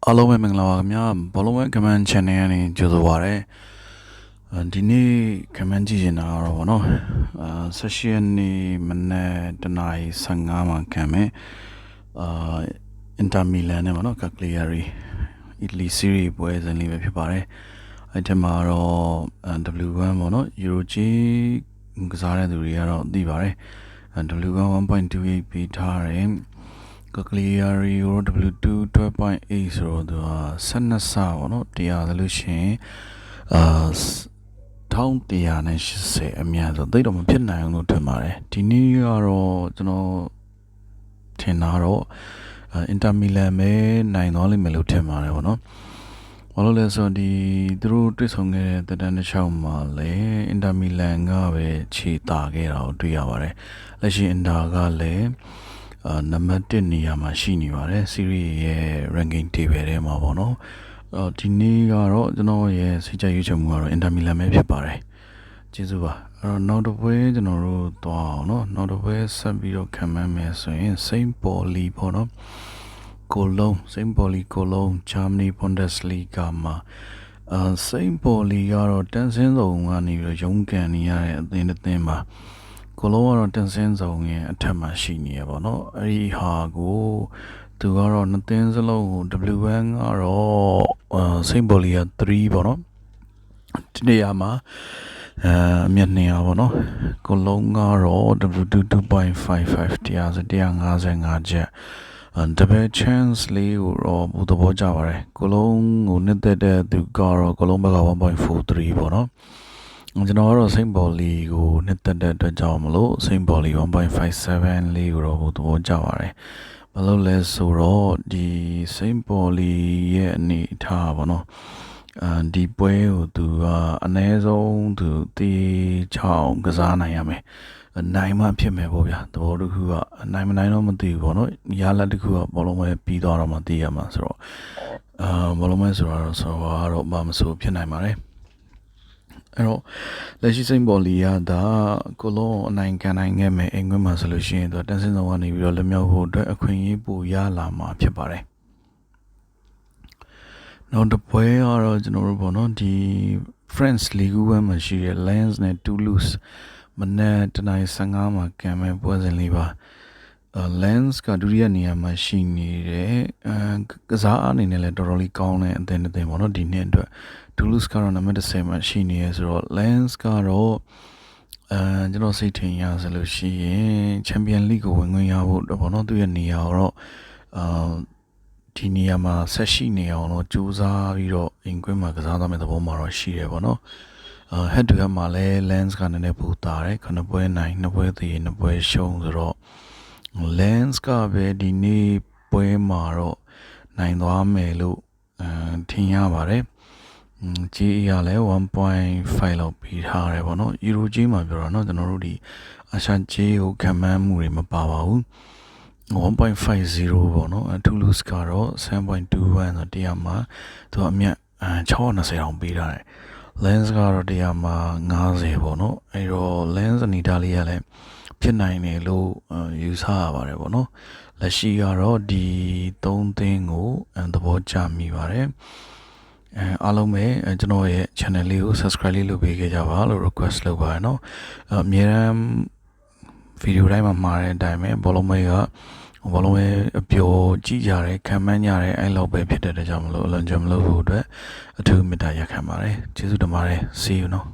အားလုံးပဲမင်္ဂလာပါခင်ဗျာဘောလုံးဝဲ comment channel ကနေကြိုဆိုပါရစေဒီနေ့ comment ကြည့်နေတာတော့ဗောနော်16ရက်နေ့မနေ့တနာရီ15မှာခံမယ်Inter Milan နဲ့ဗောနော် Cagliari Italy Serie ပွဲစဉ်လေးပဲဖြစ်ပါတယ်အဲ့ဒီမှာတော့ W1 ဗောနော် Euro G ကစားတဲ့သူတွေကတော့သိပါတယ် W1 1.28 ပေးထားတယ်Cagliari W2 12.8 ဆိုတော့သူက12ဆပါเนาะတရားဆိုလို့ရှိရင်1180အများဆိုသိတော့မဖြစ်နိုင်အောင်လို့ထင်ပါတယ်ဒီနေ့ကတော့ကျွန်တော်ထင်တာတော့Inter Milan ပဲနိုင်သွားလိမ့်မယ်လို့ထင်ပါတယ်ဗောနော်ဘာလို့လဲဆိုတော့ဒီသူတို့တွေ့ဆုံခဲ့တဲ့တန်တစ်ချောင်းမှာလဲInter Milan ကပဲခြေတာခဲ့တာကိုတွေ့ရပါတယ်လက်ရှိ Inter ကလည်းနံပါတ်1နေရာမှာရှိနေပါတယ် series ရဲ့ ranking table ထဲမှာပေါ့နော်ဒီနေ့ကတော့ကျွန်တော်ရဲ့စိတ်ကြရွေးချယ်မှုကတော့ Inter Milan ပဲဖြစ်ပါတယ်ကျေးဇူးပါအဲ့တော့နောက်တစ်ပွဲကျွန်တော်တို့သွားအောင်เนาะနောက်တစ်ပွဲဆက်ပြီးတော့ခံမှန်းမယ်ဆိုရင် Saint Pauli ပေါ့နော်Cologne Saint Pauli Cologne Germany Bundesliga မှာSaint Pauli ကတော့တန်းစင်းစုံကနေပြီးတော့ရုန်းကန်နေရတဲ့အသင်းတစ်သင်းပါကိုလုံးကတော့တန်ဆင်းဆောင်ရဲ့အထက်မှာရှိနေရပါတော့အဲ့ဒီဟာကိုသူကတော့နှစ်သင်းစလုံးကို W1 ကတော့စိန့်ဘော်လီယာ3ပေါ့နော်ဒီနေရာမှာအမြတ်200ပေါ့နော်ကိုလုံးကတော့ W2 2.55 တရားစ155ချက်double chance လေးကိုတော့ဘူသဘောကျပါတယ်ကိုလုံးကိုနှစ်သက်တဲ့သူကတော့ကိုလုံးဘက်က1.43ပေါ့နော်ကျွန်တော်ကတော့စိန့်ဘော်လီကိုနှစ်သက်တဲ့အတွက်ကြောင့်မလို့စိန့်ဘော်လီ 1.57 လေးကိုတော့သဘောကျပါတယ်ဘာလို့လဲဆိုတော့ဒီစိန့်ဘော်လီရဲ့အနေအထားပါနော်ဒီပွဲကိုသူကအနည်းဆုံးသူတေးချောင်းကစားနိုင်ရမယ်နိုင်မှဖြစ်မယ်ပေါ့ဗျာသဘောတစ်ခုကနိုင်မနိုင်တော့မသိဘူးပေါ့နော်ရလတ်တစ်ခုကဘောလုံးပဲပြီးသွားတော့မှသိရမှာဆိုတော့ဘောလုံးပဲဆိုတော့ဘာမဆိုဖြစ်နိုင်ပါတယ်အဲ့တော့လက်ရှိစိန့်ဘော်လီကဒါကိုလုံးအနိုင်ခံနိုင်ခဲ့မယ်အိမ်ခွင်းမှာဆိုလို့ရှိရင်သူတန်းစင်းဆောင်ကနေပြီးတော့လက်မြောက်ဖို့အတွက်အခွင့်အရေးပိုရလာမှာဖြစ်ပါတယ်နောက်တစ်ပွဲကတော့ကျွန်တော်တို့ပေါ့နော်ဒီ France League 1မှာရှိတဲ့ Lens နဲ့ Toulouse မနေ့တနင်္လာ15မှာကံမဲ့ပွဲစဉ်လေးပါLens ကဒုတိယနေရာမှာရှိနေတယ်ကစားအနေနဲ့လည်းတော်တော်လေးကောင်းတဲ့အသင်းတစ်သင်းပေါ့နော်ဒီနှစ်အတွက် Toulouse ကတော့နံပါတ်10မှာရှိနေရဆိုတော့ Lens ကတော့ကျွန်တော်စိတ်ထင်ရဆိုလို့ရှိရင် Champion League ကိုဝင်ခွင့်ရဖို့ပေါ့နော်သူရဲ့နေရာတော့ဒီနေရာမှာဆက်ရှိနေအောင်တော့စူးစမ်းပြီးတော့အင်ကွင်းမှာကစားသွားမယ့်သဘောမှာတော့ရှိတယ်ပေါ့နော်head to head မှာလည်း Lens ကနည်းနည်းပူတာတယ်ခုနှစ်ပွဲနိုင်နှစ်ပွဲသေးနှစ်ပွဲရှုံးဆိုတော့Lens ကပဲဒီနေ့ပွဲမှာတော့နိုင်သွားမယ်လို့ထင်ရပါတယ်ကြီးရလဲ 1.5 လောက်ပြီးထားတယ်ပေါ့နော် Euro G မှာပြောတာเนาะကျွန်တော်တို့ဒီအာရှ G ကိုခံမှန်းမှုတွေမပါပါဘူး1.50ပေါ့နော် Toulouse ကတော့ 7.21 ဆိုတရားမှာသူအမြတ်620အောင်ပေးထားတယ် Lens ကတော့တရားမှာ90ပေါ့နော်အဲ့တော့ Lens အနေထားလေးကလည်းဖြစ်နိုင်တယ်လို့ယူဆရပါတယ်ပေါ့နော်လက်ရှိကတော့ဒီ3သင်းကိုသဘောကျမိပါတယ်အားလုံးပဲကျွန်တော်ရဲ့ channel လေးကို subscribe လေးလုပ်ပေးခဲ့ကြပါလို့ request လုပ်ပါရနော်အများအားဗီဒီယိုတိုင်းမှာမှာတဲ့အတိုင်းပဲဘောလုံးမဲအပျော်ကြည့်ကြတယ်ခံမှန်းကြတယ်အဲ့လောက်ပဲဖြစ်တဲ့အတွက်ကြောင့်မလို့အလွန်ကြမလို့ဖို့အတွက်အထူးမေတ္တာရက်ခံပါတယ်ကျေးဇူးတင်ပါတယ် see you နော်